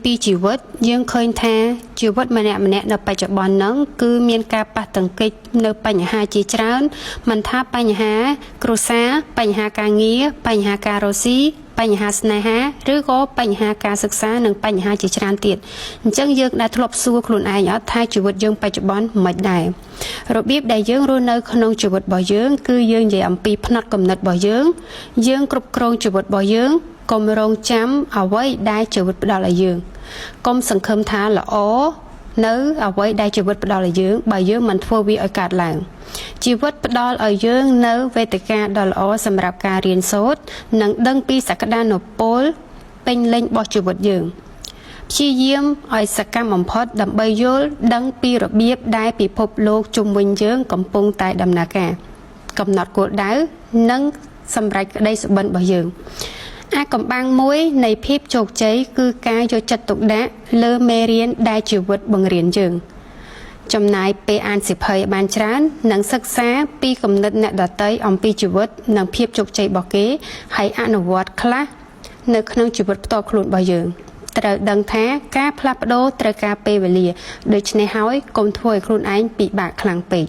ពីជីវិតយើងឃើញថាជីវិតម្នាក់នៅបច្ចុប្បន្នហ្នឹងគឺមានការប៉ះទង្គិចនៅបញ្ហាជាច្រើនមិនថាបញ្ហាគ្រួសារបញ្ហាការងារបញ្ហាការរស់ស៊ីបញ្ហាស្នេហាឬក៏បញ្ហាការសិក្សានិងបញ្ហាជាច្រើនទៀតអញ្ចឹងយើងដែលធ្លាប់សួរខ្លួនឯងអត់ថាជីវិតយើងបច្ចុប្បន្នមិនដែររបៀបដែលយើងរស់នៅក្នុងជីវិតរបស់យើងគឺយើងនិយាយអំពីផ្នត់គំនិតរបស់យើងគ្រប់គ្រងជីវិតរបស់យើងកុំរងចាំអ្វីដែលជីវិតផ្ដល់ឲ្យយើងកុំសង្ឃឹមថាល្អនៅអ្វីដែលជីវិតផ្ដល់ឲ្យយើងបើយើងមិនធ្វើវាឲ្យកើតឡើងជីវិតផ្ដល់ឲ្យយើងនៅវេទិកាដ៏ល្អសម្រាប់ការរៀនសូត្រនិងដឹងពីសក្តានុពលពេញលេញរបស់ជីវិតយើងព្យាយាមឲ្យសកម្មបំផុតដើម្បីយល់ដឹងពីរបៀបដែលពិភពលោកជុំវិញយើងកំពុងតែដំណើរការកំណត់គោលដៅនិងសម្រេចក្តីសុបិនរបស់យើងអាកំបាំងមួយនៃភាពជោគជ័យគឺការយកចិត្តទុកដាក់លើមេរៀនដែលជីវិតបង្រៀនយើងចំណាយពេលអានសៀវភៅឲ្យបានច្រើននិងសិក្សាពីគំនិតអ្នកដទៃអំពីជីវិតនិងភាពជោគជ័យរបស់គេហើយអនុវត្តខ្លះនៅក្នុងជីវិតផ្ទាល់ខ្លួនរបស់យើងត្រូវដឹងថាការផ្លាស់ប្ដូរត្រូវការពេលវេលាដូច្នេះហើយកុំធ្វើឲ្យខ្លួនឯងពិបាកខ្លាំងពេក